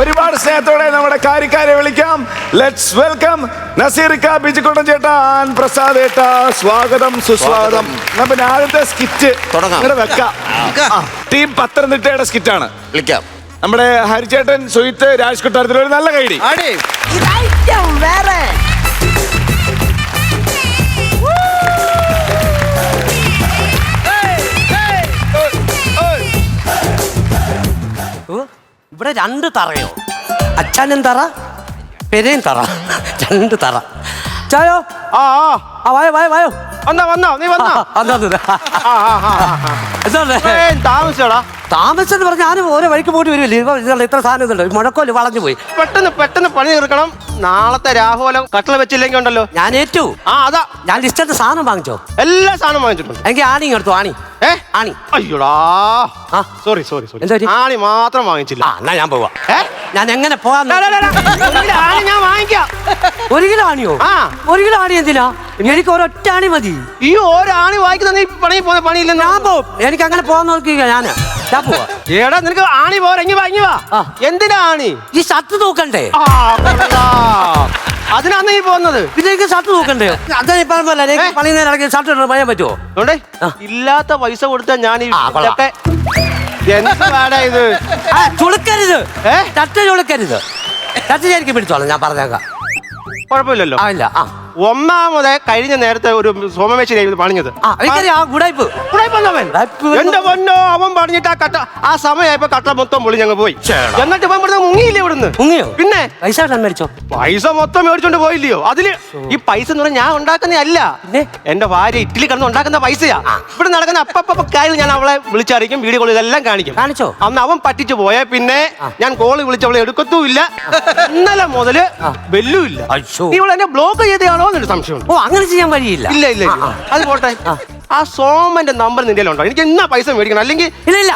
ഒരുപാട് സ്നേഹത്തോടെ നമ്മുടെ കാര്യക്കാരെ വിളിക്കാം. ലെറ്റ്സ് വെൽക്കം നസീർക്ക, ബിജുക്കുട്ടൻ ചേട്ടാ, പ്രസാദ് ഏട്ടാ. സ്വാഗതം, സുസ്വാഗതം. പിന്നെ ആദ്യത്തെ സ്കിറ്റ് ഇങ്ങനെ വെക്കാം. ടീം പത്തനംതിട്ടയുടെ സ്കിറ്റാണ്. വിളിക്കാം. നമ്മുടെ ഹരിചേട്ടൻ, സുഹിത്ത്, രാജ് കൊട്ടാരത്തിൽ ഒരു നല്ല കൈഡി. ഇവിടെ രണ്ട് തറയോ? അച്ഛനും തറ, പെരയും തറ, രണ്ട് തറ. ചായോ? വായോ വായോ വായോ. വന്നോ നീ വന്നോ? താമസിച്ചോടാ. താമസിച്ചെന്ന് പറഞ്ഞാൽ ഞാനും ഓരോ വഴിക്ക് പോയിട്ട് വരുമല്ലേ. ഇത്ര സാധനം ഇതുണ്ട്, മുഴക്കോല് വളഞ്ഞു പോയി. പെട്ടെന്ന് പണി തീർക്കണം. നാളത്തെ രാഹുലം കട്ടള വെച്ചില്ലെങ്കിൽ ഉണ്ടല്ലോ. ഞാൻ ഏറ്റു. അതാ ഞാൻ ലിസ്റ്റത്തെ സാധനം വാങ്ങിച്ചോ? എല്ലാ സാധനം വാങ്ങിച്ചിട്ടുണ്ട്. എനിക്ക് ആണി എടുത്തു. ആണി ആണി. അയ്യോടാ, സോറി. ആണി മാത്രം വാങ്ങിച്ചില്ല. എന്നാ ഞാൻ പോവാ. ഞാൻ എങ്ങനെ പോവാൻ? ആണി ഞാൻ വാങ്ങിക്കാം. 1 കിലോ ആണിയോ? 1 കിലോ ആണി എന്തിനാ? എനിക്ക് ഒരൊറ്റ ആണി മതി. ഈ ഒരാണി വാങ്ങിക്കുന്ന നീ പണിയില്ല. ഞാൻ പോവും. എനിക്ക് അങ്ങനെ പോവാൻ നോക്കിയാ ഞാൻ പോവാ. ഏടാ നിനക്ക് ആണി പോരാ. ഇങ്ങി വാ. എന്തിനാ ആണി? ഈ ഷർട്ട് തൂക്കണ്ടേ? അതിനാണ് നീ പോകുന്നത്. ഇതിലേക്ക് ഷർട്ട് തൂക്കണ്ടേ? അതെ പറഞ്ഞ പണി നേരം ഇറങ്ങി ഷർട്ട് ഇടണം. പറയാൻ പറ്റുമോ? ഇല്ലാത്ത പൈസ കൊടുത്താൽ ഞാൻ ഇത് ചുളുക്കരുത്. ഷർട്ട് ചുളുക്കരുത്. ഷർട്ട് ശരിക്കും പിടിച്ചോളാം. ഞാൻ പറഞ്ഞേക്കാം. കുഴപ്പമില്ലല്ലോ. ഇല്ല. ഒന്നാമത് കഴിഞ്ഞ നേരത്തെ ഒരു സോമമേശ്വരി പണിഞ്ഞത്. എന്റെ പൊന്നോ, അവൻ പണിഞ്ഞിട്ട് ആ സമയമായപ്പോ കട്ട മൊത്തം പൊളി ഞങ്ങൾ പോയി. എന്നിട്ട് ഇവൻ ഇവിടുന്ന് മുങ്ങിയില്ലേ? ഇവിടുന്ന് മുങ്ങിയോ? പിന്നെ പൈസ മേടിച്ചോ? പൈസ മൊത്തം മേടിച്ചോണ്ട് പോയില്ലയോ? അതില് ഈ പൈസ എന്ന് പറഞ്ഞാൽ ഞാൻ ഉണ്ടാക്കുന്നതല്ല, എന്റെ ഭാര്യ ഇറ്റലി കിടന്ന് ഉണ്ടാക്കുന്ന പൈസയാ. ഇവിടെ നടക്കുന്ന അപ്പപ്പ കാര്യം ഞാൻ അവളെ വിളിച്ചറിയിക്കും, വീഡിയോ കോൾ ഇതെല്ലാം കാണിക്കും. കാണിച്ചോ? അന്ന് അവൻ പറ്റിച്ചു പോയ പിന്നെ ഞാൻ കോള് വിളിച്ച് അവളെ എടുക്കത്തുമില്ല. ഇന്നലെ മുതല് വെല്ലുമില്ല. ഇവളെ എന്നെ ബ്ലോക്ക് ചെയ്തയാണോ എന്നൊരു സംശയമുണ്ട്. ഓ, അങ്ങനെ ചെയ്യാൻ വഴിയില്ല. ഇല്ല. അത് പോട്ടെ. ആ സോമന്റെ നമ്പർ നിന്റെ ഉണ്ടോ? എനിക്ക് എന്നാ പൈസ മേടിക്കണം. അല്ലെങ്കിൽ ഇല്ല.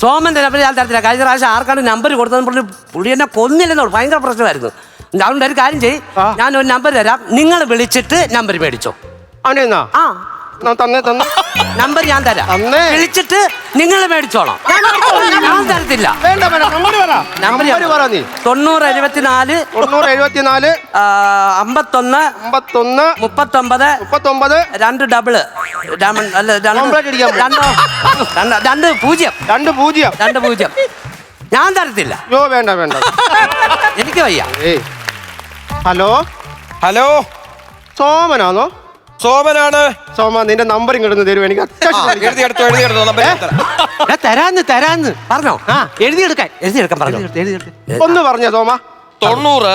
സോമന്റെ നമ്പർ ഞാൻ തരത്തില്ല. കഴിഞ്ഞ പ്രാവശ്യം ആർക്കാണ് നമ്പർ കൊടുത്തത് പുള്ളി എന്നെ കൊന്നില്ലെന്നോളൂ. ഭയങ്കര പ്രശ്നമായിരുന്നു. അതുകൊണ്ട് ഒരു കാര്യം ചെയ്യ്, ഞാനൊരു നമ്പർ തരാം. നിങ്ങൾ വിളിച്ചിട്ട് നമ്പർ മേടിച്ചോ. അവനെ തന്നെ നമ്പർ ഞാൻ തരാം. വിളിച്ചിട്ട് നിങ്ങൾ മേടിച്ചോളാം. ഞാൻ തരത്തില്ല. 9074 9074 51 39 2 ഡബിൾ 2 ഞാൻ തരത്തില്ല. വേണ്ട എനിക്ക് വയ്യ. ഹലോ സോമനാണോ? സോമനാണ്. സോമ, നിന്റെ നമ്പർ ഇങ്ങോട്ട് തരുമോ? എനിക്ക് തരാന്ന് പറഞ്ഞോ. എഴുതിയെടുക്കാൻ പറഞ്ഞു. ഒന്ന് പറഞ്ഞ സോമ. 90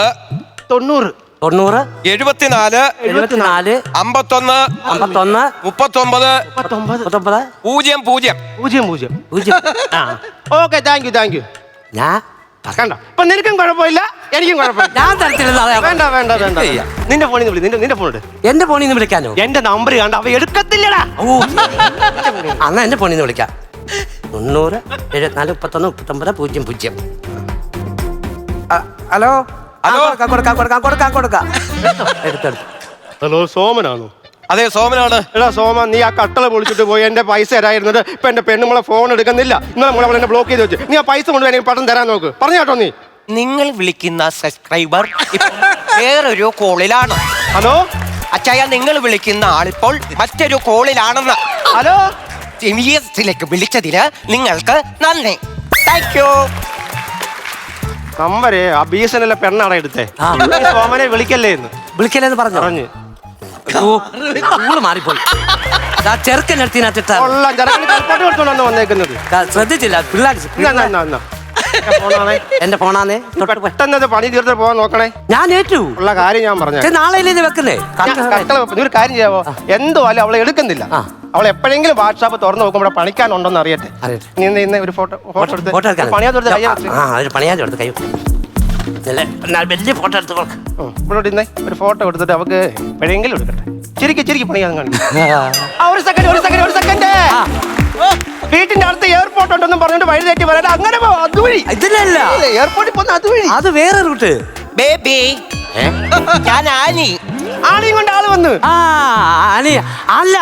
74 74 51 39 00 ഓക്കെ, താങ്ക് യു. ഞാൻ കണ്ടോ, ഇപ്പൊ നിനക്കും കുഴപ്പമില്ല, എനിക്കും കുഴപ്പമില്ല. ഞാൻ തരത്തില്ല. വേണ്ട. നിന്റെ ഫോണിൽ നിന്ന് വിളി. നിന്റെ ഫോൺ എടു. എന്റെ ഫോണിൽ നിന്ന് വിളിക്കാനോ? എന്റെ നമ്പർ കണ്ട അവ എടുക്കത്തില്ലടാ. അന്നാ എന്റെ ഫോണിൽ നിന്ന് വിളിക്കാം. 90 74 51 39 00. ഹലോ. കൊടുക്കാം. ഹലോ, സോമനാണോ? അതെ, സോമനാണ്. എടാ സോമ, നീ ആ കട്ടള പൊളിച്ചിട്ട് പോയി എന്റെ പൈസ തരായിരുന്നത്. ഇപ്പൊ എന്റെ പെണ്ണുമ്പളെ ഫോൺ എടുക്കുന്നില്ല. ഇന്നലെ നമ്മളെ എന്നെ ബ്ലോക്ക് ചെയ്ത് വെച്ചു. നീ ആ പൈസ കൊണ്ട് എനിക്ക് പെട്ടെന്ന് തരാൻ നോക്ക്. പറഞ്ഞു കേട്ടോ. നീ നിങ്ങൾ വിളിക്കുന്ന സബ്സ്ക്രൈബർ വേറൊരു കോളിലാണ്. ഹലോ അച്ചായ, നിങ്ങൾ വിളിക്കുന്ന ആളിപ്പോൾ മറ്റൊരു കോളിലാണെന്ന്. ഹലോ, ലേക്ക് വിളിച്ചതിന് നിങ്ങൾക്ക് നന്ദി. Thank you. നമ്പരേ ആ ബീസനല്ല പെണ്ണാടാ എടുത്തേ. സോമനെ വിളിക്കല്ലേന്ന് പറഞ്ഞു. മാറിപ്പോയി. ചെറുക്കനെടുത്തിനകത്തിട്ട് വന്നേക്കുന്നത് ശ്രദ്ധിച്ചില്ല. എന്റെ ഫോണാന്നേ. പെട്ടെന്ന് പണി തീർത്ത് പോവാൻ നോക്കണേ. ഞാൻ ഏറ്റു ഉള്ള കാര്യം ഞാൻ പറഞ്ഞു. നാളെ വെക്കുന്നേ. ഒരു കാര്യം ചെയ്യാവോ? എന്തുവാലും അവളെ എടുക്കുന്നില്ല. അവൾ എപ്പോഴെങ്കിലും വാട്സാപ്പ് തുറന്നു നോക്കുമ്പോൾ പണിക്കാനുണ്ടോന്ന് അറിയട്ടെ. നീ ഒരു ഫോട്ടോ എടുത്ത് പണിയാതെടുത്ത് കൈ വലിയ ഫോട്ടോ എടുത്ത് ഒരു ഫോട്ടോ എടുത്തിട്ട് അവക്ക് എപ്പോഴെങ്കിലും എടുക്കട്ടെ. ചിരിക്ക് പണിയാതെ കാണിക്കും. ഒരു സെക്കൻഡ്. വീട്ടിന്റെ അടുത്ത് എയർപോർട്ട് ഉണ്ടെന്നും പറഞ്ഞിട്ട് വഴി തെറ്റി വരാൻ അങ്ങനെ അതുവഴി. ഇതിലല്ല, എയർപോർട്ടിൽ പോകുന്ന അതുവഴി. അത് വേറെ റൂട്ട്. ബേബി, ഞാൻ ആണിയും കൊണ്ട് ആള് വന്ന്. ആനി അല്ല,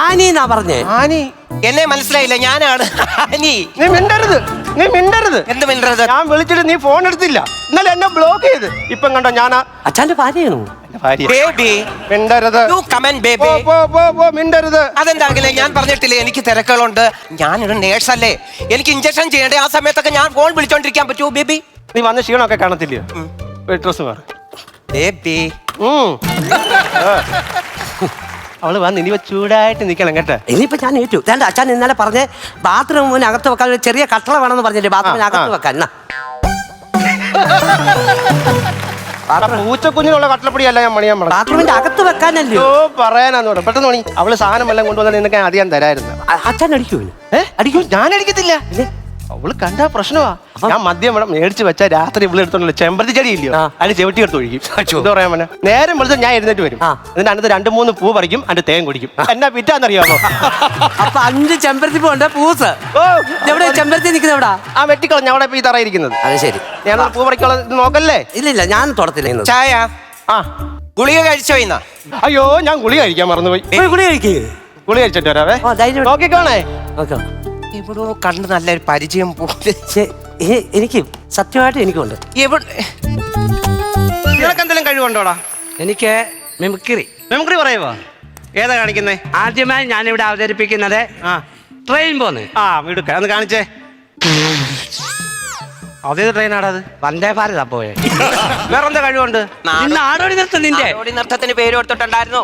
ആനി എന്നാ പറഞ്ഞേ. ആനി എന്നെ മനസ്സിലായില്ല. ഞാനാണ് ആനി. നീ മിണ്ടരുത്. നീ മിണ്ടരുത്. എന്ത് മിണ്ടരുത്? ഞാൻ വിളിച്ചിട്ട് നീ ഫോൺ എടുത്തില്ല. ഇന്നലെ എന്നെ ബ്ലോക്ക് ചെയ്ത്. ഇപ്പം കണ്ടോ ഞാനാ അച്ഛന്റെ ഭാര്യയാണോ? ഭാര്യ. ബേബി മിണ്ടരുത്. യു കമൻ ബേബി. പോ മിണ്ടരുത്. അതെന്താണെങ്കിലേ ഞാൻ പറഞ്ഞിട്ടില്ലേ എനിക്ക് തിരക്കുകളുണ്ട്. ഞാനൊരു നേഴ്സല്ലേ, എനിക്ക് ഇഞ്ചക്ഷൻ ചെയ്യണ്ടേ. ആ സമയത്തൊക്കെ ഞാൻ ഫോൺ വിളിച്ചോണ്ടിരിക്കാൻ പറ്റുമോ ബേബി? നീ വന്ന ക്ഷീണമൊക്കെ കാണത്തില്ലയോ? ഡ്രസ് മാറി ബേബി. അവള് വന്ന് ഇനി ചൂടായിട്ട് നിക്കണം കേട്ടോ. ഇനിയിപ്പോ ഞാൻ ഏറ്റു. വേണ്ട, അച്ഛൻ ഇന്നലെ പറഞ്ഞ് ബാത്റൂമിന് അകത്ത് വെക്കാൻ ഒരു ചെറിയ കട്ടള വേണമെന്ന് പറഞ്ഞില്ലേ? ബാത്റൂമിന് അകത്ത് വെക്കാൻ എന്നാ പൂച്ചക്കുഞ്ഞിനുള്ള കട്ടലപ്പൊടിയല്ല ഞാൻ മണിയാൻ പറഞ്ഞു. ബാത്റൂമിന്റെ അകത്ത് വെക്കാനല്ലോ പറയാനാന്ന് പറഞ്ഞു. പെട്ടെന്ന് തോന്നി അവള് സാധനം എല്ലാം കൊണ്ടുവന്നാൽ നിനക്ക് അധികം തരായിരുന്നു. അച്ഛൻ അടിക്കൂ? അടിക്കും. ഞാൻ അടിക്കത്തില്ല. അവള് കണ്ടാ പ്രശ്നമാ. ഞാൻ മദ്യം ഇവിടെ മേടിച്ച് വെച്ചാ രാത്രി ഇവിടെ എടുത്തോണ്ടല്ലോ ചെമ്പരത്തി ചെടി ഇല്ലയോ, അതിന് ചെവിട്ടി എടുത്ത് ഒഴിക്കും. എന്താ പറയാൻ പറഞ്ഞ നേരം വിളിച്ചാൽ ഞാൻ എഴുന്നേറ്റ് വരും. എന്നിട്ട് അതിനകത്ത് 2-3 പൂ പറിക്കും, അതിന്റെ തേൻ കുടിക്കും. എന്നാ പിറ്റാന്നറിയാമോ? അപ്പൊ 5 ചെമ്പരത്തി പോണ്ട് പൂസ്. എവിടെ ചെമ്പരത്തി നിൽക്കുന്നത്? എവിടാ? ആ വെട്ടിക്കളഞ്ഞ അവിടെ ഈ തറ ഇരിക്കുന്നത്. അത് ശരി. ഞാൻ പൂ പറിക്കുള്ള ഇത് നോക്കല്ലേ? ഇല്ലില്ല, ഞാൻ തുടത്തില്ല. ചായ ആ ഗുളിക കഴിച്ചോ ഇന്ന? അയ്യോ ഞാൻ ഗുളി കഴിക്കാൻ മറന്നുപോയി. ഗുളി കഴിക്കേ. ഗുളി കഴിച്ചിട്ട് വരാവേ. നോക്കിക്കോണേ. ഇവിടെ കണ്ട് നല്ലൊരു പരിചയം പോലെ. എനിക്ക് സത്യമായിട്ട് എനിക്കുണ്ട്. നിനക്ക് എന്തെങ്കിലും കഴിവുണ്ടോടാ? എനിക്ക് മിമിക്രി. മെമ്മറി പറയുവോ? ഏതാ കാണിക്കുന്നേ? ആദ്യമായി ഞാനിവിടെ അവതരിപ്പിക്കുന്നത് ട്രെയിൻ പോന്ന്. വീടുക്ക അന്ന് കാണിച്ചേ. അതേത് ട്രെയിനാടാ അത്? വന്ദേ ഭാരതാ പോയെ. വേറെന്താ കഴിവുണ്ട്? നാടോടി നൃത്തം നിന്റെ നാടോടി നൃത്തത്തിന് പേര് കൊടുത്തിട്ടുണ്ടായിരുന്നു.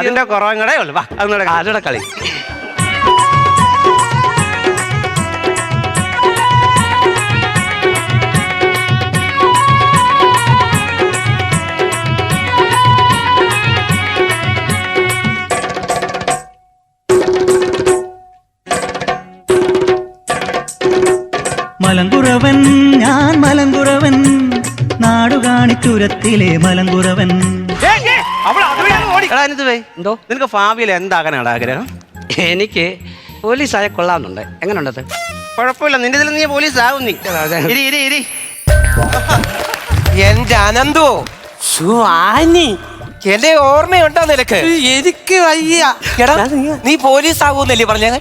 അതിന്റെ കുറവും കൂടെ ഉള്ളു. ആരുടെ കളി? മലങ്കുറവൻ ഞാൻ മലങ്കുറവൻ നാടുകാണിച്ചുരത്തിലെ മലങ്കുറവൻ. എന്തോ നിനക്ക് ഭാവിയിൽ എന്താകാനാണ് ആഗ്രഹം? എനിക്ക് പോലീസായ കൊള്ളാമെന്നുണ്ട്. എങ്ങനെയുണ്ടത്? കുഴപ്പമില്ല, നിന്റെ ഇതിൽ നീ പോലീസ് ആവും. നീ ഇരി. എന്റെ അനന്തോ, ആനി എന്റെ ഓർമ്മയുണ്ടോ നിനക്ക്? എനിക്ക് വയ്യ. എടാ നീ പോലീസ് ആകൂന്നല്ലേ പറഞ്ഞത്?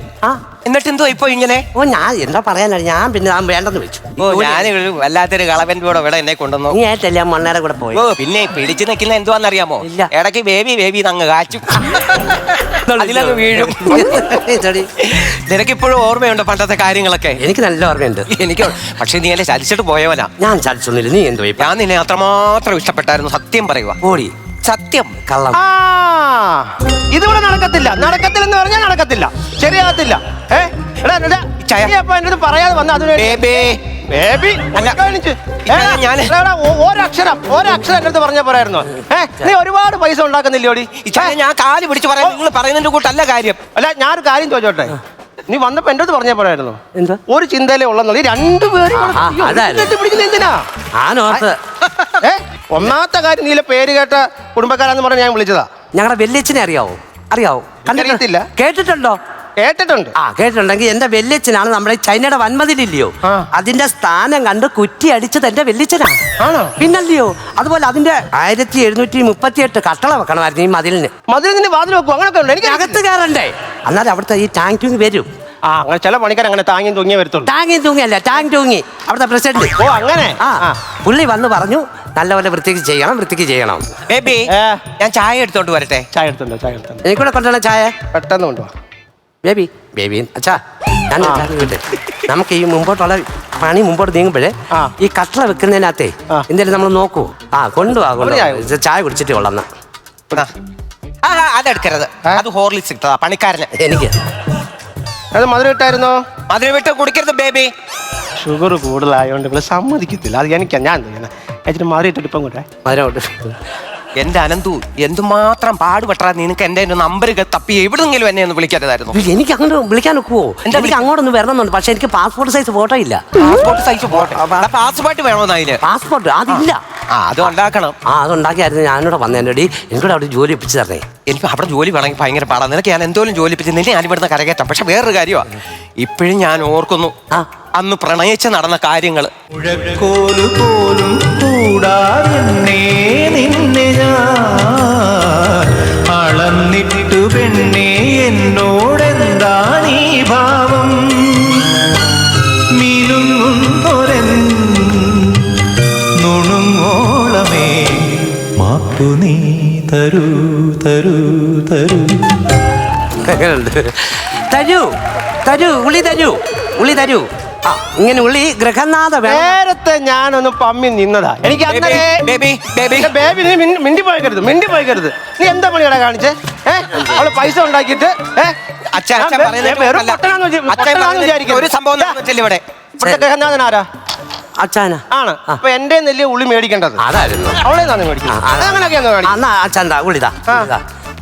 എന്നിട്ട് എന്തോ ഇപ്പൊ ഇങ്ങനെ? ഞാൻ എന്താ പറയാനാ, ഞാൻ പിന്നെ വേണ്ടെന്ന് വെച്ചു. ഞാൻ വല്ലാത്തൊരു കളവന്റെ കൂടെ ഇവിടെ എന്നെ കൊണ്ടുവന്നു. നീ ഏറ്റല്ലേ മണ്ണേരെ കൂടെ പോയി? പിന്നെ പിടിച്ചു നിൽക്കുന്ന എന്തുവാന്നറിയാമോ? ഇല്ല. ഇടയ്ക്ക് ബേബി അങ്ങ് കാച്ചും, അതിലങ്ങ് വീഴും. നിനക്കിപ്പോഴും ഓർമ്മയുണ്ടോ പണ്ടത്തെ കാര്യങ്ങളൊക്കെ? എനിക്ക് നല്ല ഓർമ്മയുണ്ട്. എനിക്ക് പക്ഷെ നീ എന്നെ ചലിച്ചിട്ട് പോയവനാ. ഞാൻ ചലിച്ചൊന്നുമില്ല. നീ എന്തോ ഞാൻ നിന്നെ അത്രമാത്രം ഇഷ്ടപ്പെട്ടായിരുന്നു. സത്യം പറയുക, ഓടി സത്യം. കള്ളം. ഇതിവിടെ നടക്കത്തില്ലെന്ന് പറഞ്ഞാൽ നടക്കത്തില്ല, ശരിയാകത്തില്ല. പറയാതെ വന്ന അതിന് ബേബി ഒരക്ഷരം എന്റെ അടുത്ത് പറഞ്ഞ പോരായിരുന്നോ? നീ ഒരുപാട് പൈസ ഉണ്ടാക്കുന്നില്ലോടി? ഞാൻ കാല് പിടിച്ച് പറയാം, നിങ്ങൾ പറയുന്നതിന്റെ കൂട്ടല്ല കാര്യം. അല്ല ഞാനൊരു കാര്യം ചോദിച്ചോട്ടെ, നീ വന്നപ്പോ എന്റെ അടുത്ത് പറഞ്ഞ പോരായിരുന്നോ? എന്താ? ഒരു ചിന്തയിലേ ഉള്ളെന്നുള്ളൂ. 2 പേരും പിടിക്കുന്ന എന്തിനാ? ഒന്നാമത്തെ കാര്യം നീല പേര് കേട്ട കുടുംബക്കാരാന്ന് പറഞ്ഞ് ഞാൻ വിളിച്ചതാ. ഞങ്ങളുടെ വല്യച്ഛനെ അറിയാവോ? അറിയത്തില്ല. കേട്ടിട്ടുണ്ടോ? കേട്ടിട്ടുണ്ട്. കേട്ടിട്ടുണ്ടെങ്കിൽ എന്റെ വല്യച്ഛനാണ് നമ്മുടെ ചൈനയുടെ വൻമതിലില്ലയോ, അതിന്റെ സ്ഥാനം കണ്ട് കുറ്റി അടിച്ചത് എന്റെ വല്യച്ഛനാണ്. പിന്നല്ലയോ? അതുപോലെ അതിന്റെ 1738 കട്ടള വെക്കണമായിരുന്നു ഈ മതിലിന്. മതിലിന് വാതിൽ വെക്കും, അങ്ങനൊക്കെ ഉണ്ട്. എനിക്ക് അകത്ത് കയറണ്ടേ? എന്നാലും അവിടുത്തെ ഈ ടാങ്ക് തൂങ്ങി വരും. അങ്ങനെ ചില പണിക്കാർ അങ്ങനെ താങ്ങിയും തൂങ്ങിയേ വരത്തുള്ളൂ. ടാങ്ക് തൂങ്ങി അവിടുത്തെ പ്രസിഡന്റ്. അങ്ങനെ പുള്ളി വന്ന് പറഞ്ഞു നല്ലപോലെ വൃത്തിക്ക് ചെയ്യണം. ബേബി ഞാൻ ചായ എടുത്തോണ്ട് വരട്ടെ? ചായ എടുത്തുണ്ടോ? എനിക്കൂടെ കൊണ്ടുവന്ന ചായ പെട്ടെന്ന് കൊണ്ടുപോവാ. ബേബി അച്ഛാ, ഞാൻ കേട്ടെ, നമുക്ക് ഈ മുമ്പോട്ടുള്ള പണി മുമ്പോട്ട് നീങ്ങുമ്പോഴേ ഈ കട്ടള വെക്കുന്നതിനകത്തെ എന്തെങ്കിലും നമ്മൾ നോക്കൂ. കൊണ്ടുപോകാ. ചായ കുടിച്ചിട്ട് കൊള്ളാം. അതെടുക്കരുത്, അത് ഹോർലിക്സ് ഇട്ടതാ പണിക്കാരന്. എനിക്ക് അത് മധുരം ഇട്ടായിരുന്നോ? മധുരം വിട്ട് കുടിക്കരുത് ബേബി. ഷുഗർ കൂടുതലായോണ്ട് ഇവിടെ സമ്മതിക്കത്തില്ല. അത് എനിക്ക് ഞാൻ എന്ത് മധുരം ഇട്ടിട്ട് ഇപ്പം കൂടെ എന്റെ അനന്തു, എന്തുമാത്രം പാടുപെട്ടാ നിനക്ക് എന്റെ നമ്പർ തപ്പി എവിടെങ്കിലും എന്നെ ഒന്ന് വിളിക്കരുതായിരുന്നു. എനിക്ക് അങ്ങോട്ട് വിളിക്കാൻ ഒക്കുവോ? എനിക്ക് അങ്ങോട്ടൊന്ന് വരണമെന്നുണ്ട്, പക്ഷെ എനിക്ക് പാസ്പോർട്ട് സൈസ് ഫോട്ടോ ഇല്ല. പാസ്പോർട്ട് വേണോന്ന് അതിന്? പാസ്പോർട്ട് അതില്ല. അത് ഉണ്ടാക്കണം. അതുണ്ടാക്കിയായിരുന്നു ഞാനിവിടെ വന്നേടി. എനിക്കൂടെ അവിടെ ജോലി ഒപ്പിച്ച് തരണേ. എനിക്ക് അവിടെ ജോലി വേണമെങ്കിൽ ഭയങ്കര പാടാണ്. നിനക്ക് ഞാൻ എന്തോലും ജോലി ഒപ്പിച്ച് നിന്നെ ഞാൻ ഇവിടുന്ന് കരകയറ്റാം. പക്ഷെ വേറൊരു കാര്യമാണ്, ഇപ്പോഴും ഞാൻ ഓർക്കുന്നു അന്ന് പ്രണയിച്ച് നടന്ന കാര്യങ്ങൾ. പോലും കൂടാതെ നിന്നെ അളന്നിട്ടു പെണ്ണേ എന്നോടെന്താ നീ ഭാവം മിനുങ്ങു മാപ്പു നീ തരൂ തരൂ തരൂ. തരൂ തരൂ ഉള്ളി തരൂ ഉള്ളി തരൂ. ആ ഇങ്ങനെ ഉള്ളി ഗൃഹനാഥ വേണം. നേരത്തെ ഞാനൊന്ന് പമ്മി നിന്നതാ. എനിക്ക് അന്നേ ബേബി ബേബി ബേബി നീ മിണ്ടി പോയിക്കരുത്. നീ എന്താ പണിയാടാ കാണിച്ചേ? അവള് പൈസ ഉണ്ടാക്കിയിട്ട് അച്ഛൻ ഒരു സംഭവം നടന്നിട്ടില്ല ഇവിടെ. ഇവിടുത്തെ ഗൃഹനാഥൻ ആരാ? അച്ഛാന ആണ്. അപ്പൊ എന്റെ നെല്ല് ഉള്ളി മേടിക്കേണ്ടത് അതായിരുന്നു. അവളെ തന്നെ മേടിക്കുന്നത്. അങ്ങനെയൊക്കെയാന്ന് കാണിക്കും. എന്നാ അച്ഛൻ്റെ ഉള്ളിതാ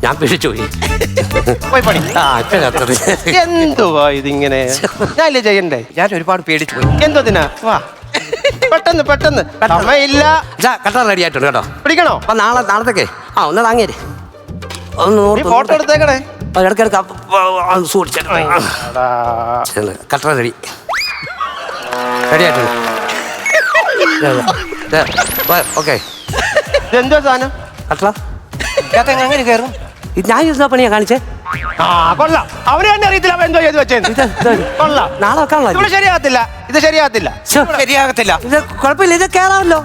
ഞാൻ പിടിച്ചു പോയി. പോയി പണി. ആ അച്ഛനത്തത് എന്തുവാ ഇതിങ്ങനെ? ഞാനില്ലേ ചെയ്യണ്ടേ? ഞാൻ ഒരുപാട് പേടിച്ചു പോയി. എന്തോതിനാ? വാ പെട്ടെന്ന് സമയമില്ല. കട്ട റെഡി ആയിട്ടുണ്ട് കേട്ടോ. പിടിക്കണോ? അപ്പൊ നാളത്തേക്ക് ഒന്ന് താങ്ങിയേ ഒന്ന് നീ ഫോട്ടോ എടുത്തേക്കണേ. ഇടയ്ക്കിടയ്ക്ക് സൂക്ഷിച്ചു. കട്ട റെഡി റെഡി ആയിട്ടുണ്ട്. ഓക്കെ എന്തോ സാധനം? കട്ടള എങ്ങനെ കയറും? ഞാൻ ഇരുന്ന പണിയാ കാണിച്ചേ. ആ കൊള്ളാം. അവന് തന്നെ അറിയത്തില്ല അവൻ എന്തോ ചെയ്ത് വെച്ചേന്ന്. കൊള്ളാം. നാളെ വെക്കാനുള്ള ഇവിടെ ശരിയാകത്തില്ല. ഇത് ശരിയാകത്തില്ല. ശരിയാകത്തില്ല. ഇത് കുഴപ്പമില്ല. ഇത് കേറാമല്ലോ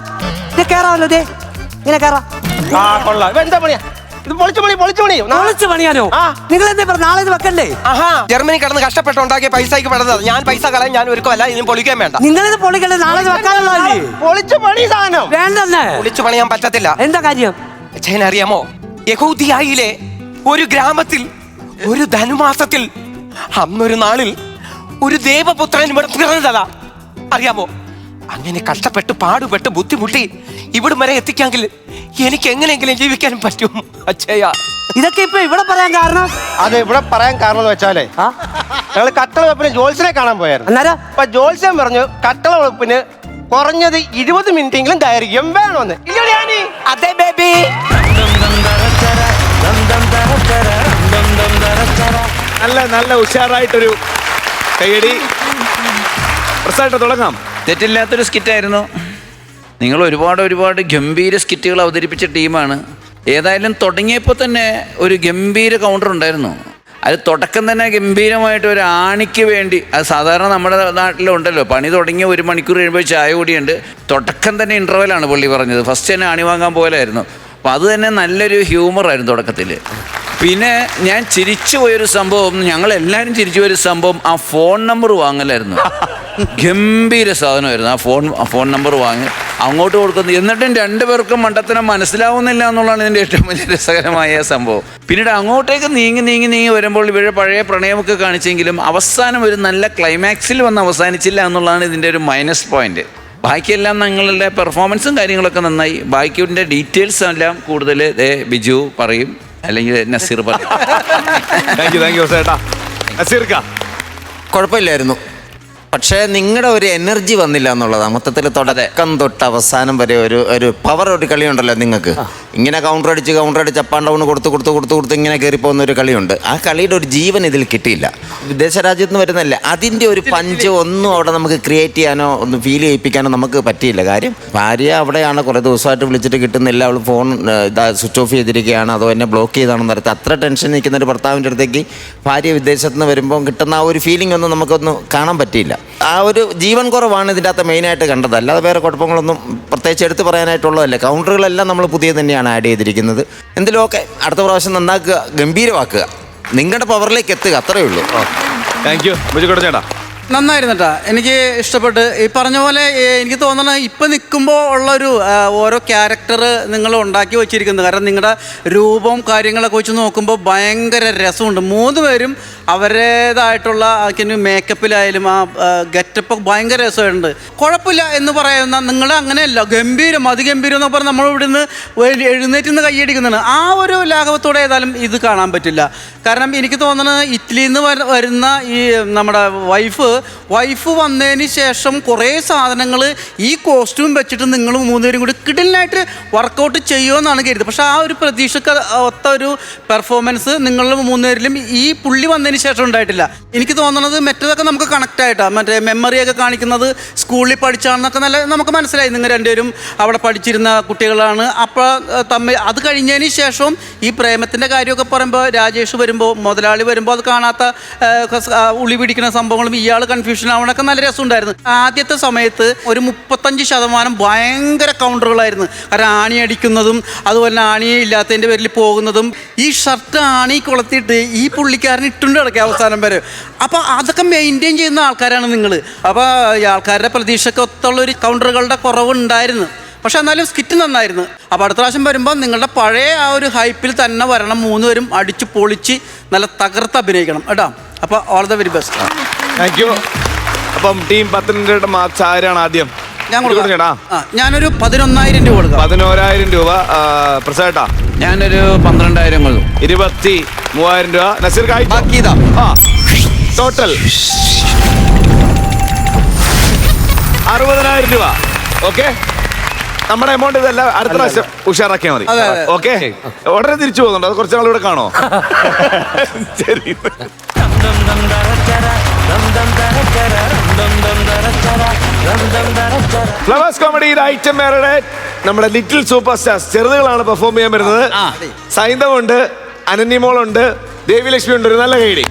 ഇതേ ഇങ്ങനെ കേറാം. ആ കൊള്ളാം. ഇവ എന്താ പണിയാ? ഇത് പൊളിച്ചു പണി. പൊളിച്ച് പണിയാനോ? നിങ്ങൾ എന്താ പറഞ്ഞു നാളെ ഇത് വെക്കണ്ടേ? ആഹാ ജർമ്മനി കിടന്ന് കഷ്ടപ്പെട്ട് ഉണ്ടാക്കിയ പൈസക്ക് പെടുന്നത്. ഞാൻ പൈസ കളയാൻ ഞാൻ ഒരുക്കമല്ല. ഇനിയും പൊളിക്കാൻ വേണ്ട. നിങ്ങളിത് പൊളിക്കണ്ടേ? നാളെ ഇത് വെക്കാനുള്ളതല്ലേ? പൊളിച്ചു പണി സാധനം വേണ്ടെന്ന്. പൊളിച്ചു പണിയാൻ പറ്റത്തില്ല. എന്താ കാര്യം? അച്ഛൻ അറിയാമോ? യഹൂദിയായിലെ ഒരു ഗ്രാമത്തിൽ ഒരു ധനുമാസത്തിൽ അന്നൊരു നാളിൽ ഒരു ദേവപുത്രൻ ഇവിടെ പിറന്നതാ. അറിയാമോ? അങ്ങനെ കഷ്ടപ്പെട്ട് പാടുപെട്ട് ബുദ്ധിമുട്ടി ഇവിടം വരെ എത്തിക്കാമെങ്കിൽ എനിക്ക് എങ്ങനെയെങ്കിലും ജീവിക്കാനും പറ്റും അച്ഛയ. ഇതൊക്കെ ഇപ്പൊ ഇവിടെ പറയാൻ കാരണം? അത് ഇവിടെ പറയാൻ കാരണം എന്ന് വെച്ചാലേ ഞങ്ങൾ കട്ടള വെപ്പിന് ജോത്സ്യനെ കാണാൻ പോയായിരുന്നു. അന്നേരം അപ്പൊ ജോത്സ്യൻ പറഞ്ഞു കട്ടള വെപ്പിന് കുറഞ്ഞത് 20 മിനിറ്റെങ്കിലും ദൈർഘ്യം വേണമെന്ന്. അതെ ബേബി. നല്ല ഉഷാറായിട്ടൊരു കൈയടി. പ്രസാദ് തുടങ്ങാം. തെറ്റില്ലാത്തൊരു സ്കിറ്റായിരുന്നു. നിങ്ങൾ ഒരുപാട് ഗംഭീര സ്കിറ്റുകൾ അവതരിപ്പിച്ച ടീമാണ്. ഏതായാലും തുടങ്ങിയപ്പോൾ തന്നെ ഒരു ഗംഭീര കൗണ്ടർ ഉണ്ടായിരുന്നു. അത് തുടക്കം തന്നെ ഗംഭീരമായിട്ട് ഒരു ആണിക്ക് വേണ്ടി, അത് സാധാരണ നമ്മുടെ നാട്ടിലുണ്ടല്ലോ, പണി തുടങ്ങി 1 മണിക്കൂർ കഴിയുമ്പോൾ ചായ കൂടിയുണ്ട്. തുടക്കം തന്നെ ഇൻ്റർവെലാണ് പുള്ളി പറഞ്ഞത്. ഫസ്റ്റ് തന്നെ ആണി വാങ്ങാൻ പോലായിരുന്നു. അപ്പോൾ അത് തന്നെ നല്ലൊരു ഹ്യൂമറായിരുന്നു തുടക്കത്തിൽ. പിന്നെ ഞാൻ ചിരിച്ചു പോയൊരു സംഭവം, ഞങ്ങളെല്ലാവരും ചിരിച്ചു പോയൊരു സംഭവം ആ ഫോൺ നമ്പർ വാങ്ങലായിരുന്നു. ഗംഭീര സാധനമായിരുന്നു. ആ ഫോൺ നമ്പർ വാങ്ങി അങ്ങോട്ട് കൊടുക്കുന്നത്. എന്നിട്ടും 2 പേർക്കും മണ്ടത്തരം മനസ്സിലാവുന്നില്ല എന്നുള്ളതാണ് ഇതിൻ്റെ ഏറ്റവും വലിയ രസകരമായ സംഭവം. പിന്നീട് അങ്ങോട്ടേക്ക് നീങ്ങി വരുമ്പോൾ ഇവരുടെ പഴയ പ്രണയമൊക്കെ കാണിച്ചെങ്കിലും അവസാനം ഒരു നല്ല ക്ലൈമാക്സിൽ വന്ന് അവസാനിച്ചില്ല എന്നുള്ളതാണ് ഇതിൻ്റെ ഒരു മൈനസ് പോയിന്റ്. ബാക്കിയെല്ലാം ഞങ്ങളുടെ പെർഫോമൻസും കാര്യങ്ങളൊക്കെ നന്നായി. ബാക്കിയുടെ ഡീറ്റെയിൽസ് എല്ലാം കൂടുതൽ ബിജു പറയും, അല്ലെങ്കിൽ നസീർ പറയും. താങ്ക് യു ചേട്ടാ. നസീർക്ക കുഴപ്പമില്ലായിരുന്നു. പക്ഷേ നിങ്ങളുടെ ഒരു എനർജി വന്നില്ല എന്നുള്ളതാണ് മൊത്തത്തിൽ. തുടക്കം തൊട്ട് അവസാനം വരെ ഒരു പവർ ഒരു കളിയുണ്ടല്ലോ നിങ്ങൾക്ക്. ഇങ്ങനെ കൗണ്ടർ അടിച്ച് അപ്പ് ആൻഡ് ഡൗൺ കൊടുത്ത് ഇങ്ങനെ കയറിപ്പോകുന്ന ഒരു കളിയുണ്ട്. ആ കളിയുടെ ഒരു ജീവൻ ഇതിൽ കിട്ടിയില്ല. വിദേശ രാജ്യത്ത് നിന്ന് വരുന്നതല്ല, അതിൻ്റെ ഒരു പഞ്ച് ഒന്നും അവിടെ നമുക്ക് ക്രിയേറ്റ് ചെയ്യാനോ ഒന്ന് ഫീൽ ചെയ്യിപ്പിക്കാനോ നമുക്ക് പറ്റിയില്ല. കാര്യം ഭാര്യ അവിടെയാണ് കുറേ ദിവസമായിട്ട് വിളിച്ചിട്ട് കിട്ടുന്നില്ല, അവൾ ഫോൺ സ്വിച്ച് ഓഫ് ചെയ്തിരിക്കുകയാണ്, അതോ എന്നെ ബ്ലോക്ക് ചെയ്താണെന്ന് അറിയാത്ത അത്ര ടെൻഷൻ നിൽക്കുന്ന ഒരു ഭർത്താവിൻ്റെ അടുത്തേക്ക് ഭാര്യ വിദേശത്ത് നിന്ന് വരുമ്പോൾ കിട്ടുന്ന ആ ഒരു ഫീലിംഗ് ഒന്നും നമുക്കൊന്ന് കാണാൻ പറ്റിയില്ല. ആ ഒരു ജീവൻ കുറവാണ് ഇതിൻ്റെ അകത്ത് മെയിനായിട്ട് കണ്ടത്. അല്ലാതെ വേറെ കുഴപ്പങ്ങളൊന്നും പ്രത്യേകിച്ച് എടുത്ത് പറയാനായിട്ടുള്ളതല്ല. കൗണ്ടറുകളെല്ലാം നമ്മൾ പുതിയ തന്നെയാണ് ആഡ് ചെയ്തിരിക്കുന്നത്. എന്തെങ്കിലും ഓക്കെ, അടുത്ത പ്രാവശ്യം നന്നാക്കുക, ഗംഭീരമാക്കുക, നിങ്ങളുടെ പവറിലേക്ക് എത്തുക, അത്രയേ ഉള്ളൂ. താങ്ക് യു ബിജുക്കുട്ടൻ ചേട്ടാ. നന്നായിരുന്നു കേട്ടോ. എനിക്ക് ഇഷ്ടപ്പെട്ട്. ഈ പറഞ്ഞ പോലെ എനിക്ക് തോന്നുന്നത് ഇപ്പം നിൽക്കുമ്പോൾ ഉള്ളൊരു ഓരോ ക്യാരക്ടർ നിങ്ങൾ ഉണ്ടാക്കി വെച്ചിരിക്കുന്നത്. കാരണം നിങ്ങളുടെ രൂപവും കാര്യങ്ങളൊക്കെ വെച്ച് നോക്കുമ്പോൾ ഭയങ്കര രസമുണ്ട്. 3 പേരും അവരുടേതായിട്ടുള്ള മേക്കപ്പിലായാലും ആ ഗെറ്റപ്പ് ഭയങ്കര രസമുണ്ട്. കുഴപ്പമില്ല എന്ന് പറയുന്ന നിങ്ങൾ അങ്ങനെയല്ല, ഗംഭീരം അതിഗംഭീരം എന്ന് പറഞ്ഞാൽ നമ്മൾ ഇവിടുന്ന് എഴുന്നേറ്റ് നിന്ന് കൈയടിക്കുന്നതാണ്. ആ ഒരു ലാഘവത്തോടെ ഏതായാലും ഇത് കാണാൻ പറ്റില്ല. കാരണം എനിക്ക് തോന്നുന്നത് ഇറ്റലിയിൽ നിന്ന് വരുന്ന ഈ നമ്മുടെ വൈഫ് വന്നതിന് ശേഷം കുറേ സാധനങ്ങൾ ഈ കോസ്റ്റ്യൂം വെച്ചിട്ട് നിങ്ങൾ 3 പേരും കൂടി കിടലിനായിട്ട് വർക്കൗട്ട് ചെയ്യുമെന്നാണ് കരുതുന്നത്. പക്ഷെ ആ ഒരു പ്രതീക്ഷക്ക് ഒത്ത ഒരു പെർഫോമൻസ് നിങ്ങൾ 3 പേരിലും ഈ പുള്ളി വന്നതിന് അതിന് ശേഷം ഉണ്ടായിട്ടില്ല. എനിക്ക് തോന്നുന്നത് മറ്റേതൊക്കെ നമുക്ക് കണക്ട് ആയിട്ടാണ്, മറ്റേ മെമ്മറിയൊക്കെ കാണിക്കുന്നത് സ്കൂളിൽ പഠിച്ചാണെന്നൊക്കെ നല്ല നമുക്ക് മനസ്സിലായി. നിങ്ങൾ രണ്ടുപേരും അവിടെ പഠിച്ചിരുന്ന കുട്ടികളാണ്. അപ്പോൾ തമ്മിൽ അത് കഴിഞ്ഞതിന് ശേഷം ഈ പ്രേമത്തിൻ്റെ കാര്യമൊക്കെ പറയുമ്പോൾ രാജേഷ് വരുമ്പോൾ, മുതലാളി വരുമ്പോൾ അത് കാണാത്ത ഉളി പിടിക്കുന്ന സംഭവങ്ങളും ഇയാൾ കൺഫ്യൂഷൻ ആവണൊക്കെ നല്ല രസമുണ്ടായിരുന്നു. ആദ്യത്തെ സമയത്ത് ഒരു 35% ഭയങ്കര കൗണ്ടറുകളായിരുന്നു. കാരണം ആണി അടിക്കുന്നതും അതുപോലെ തന്നെ ആണിയെ ഇല്ലാത്തതിൻ്റെ പേരിൽ പോകുന്നതും, ഈ ഷർട്ട് ആണി കൊളുത്തിയിട്ട് ഈ പുള്ളിക്കാരൻ ഇട്ടുണ്ട് കിടക്കുക അവസാനം വരെ. അപ്പോൾ അതൊക്കെ മെയിൻറ്റെയിൻ ചെയ്യുന്ന ആൾക്കാരാണ് നിങ്ങൾ. അപ്പോൾ ആൾക്കാരുടെ പ്രതീക്ഷയ്ക്ക് ഒത്തുള്ളൊരു കൗണ്ടറുകളുടെ കുറവുണ്ടായിരുന്നു. പക്ഷെ എന്നാലും സ്കിറ്റ് നന്നായിരുന്നു. അപ്പോൾ അടുത്ത പ്രാവശ്യം വരുമ്പോൾ നിങ്ങളുടെ പഴയ ആ ഒരു ഹൈപ്പിൽ തന്നെ വരണം. 3 പേരും അടിച്ച് പൊളിച്ച് നല്ല തകർത്ത് അഭിനയിക്കണം കേട്ടോ. അപ്പോൾ all the very best. Thank you. അപ്പം ടീം 10 മാർക്സ് ആരാണ് ആദ്യം? ഞാൻ കൊടുക്കാം. ഞാനൊരു 11,000 രൂപ കൊടുക്കാം. 11,000 രൂപ. പ്രസാദേട്ടാ? ഞാനൊരു 12,000 കൊടുക്കും. 23,000 രൂപ. നസീർ ബാക്കി ഇതാ. ടോട്ടൽ 60,000 രൂപ. ഓക്കെ, നമ്മുടെ എമൗണ്ട് ഇതല്ല, അടുത്ത പ്രാവശ്യം ഉഷാറാക്കിയാൽ മതി. ഓക്കെ, ഉടനെ തിരിച്ചു പോകുന്നുണ്ടോ? അത് കുറച്ച് നാളിവിടെ കാണോ? ശരി. ഫ്ലവേഴ്സ് കോമഡിയുടെ ഐറ്റം വേറെ നമ്മുടെ ലിറ്റിൽ സൂപ്പർ സ്റ്റാർസ് ചെറുതുകളാണ് പെർഫോം ചെയ്യാൻ വരുന്നത്. സൈന്ധവുണ്ട്, അനന്യമോളുണ്ട്, ദേവിലക്ഷ്മി ഉണ്ട്. ഒരു നല്ല കൈഡി.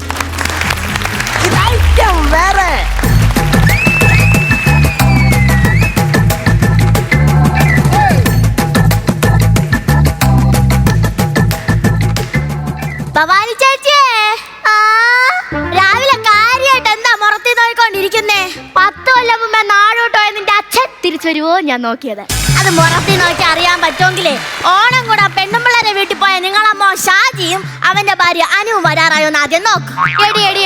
ഭവാനി ചേച്ചിയെ, രാവിലെ കാര്യമായിട്ട് എന്താ മുറത്തി നോക്കിക്കൊണ്ടിരിക്കുന്നേ? 10 കൊല്ലം മുമ്പേ നാടോട്ടോ നിന്റെ അച്ഛൻ തിരിച്ചു വരുവോ ഞാൻ നോക്കിയത്. അത് മുറത്തി നോക്കി അറിയാൻ പറ്റുമെങ്കിലേ ഓണം കൂടെ പെണ്ണുമ്പിള്ളേരെ വീട്ടിൽ പോയ നിങ്ങളമ്മ ഷാജിയും അവന്റെ ഭാര്യ അനുവും വരാറായോന്ന് ആദ്യം നോക്ക്.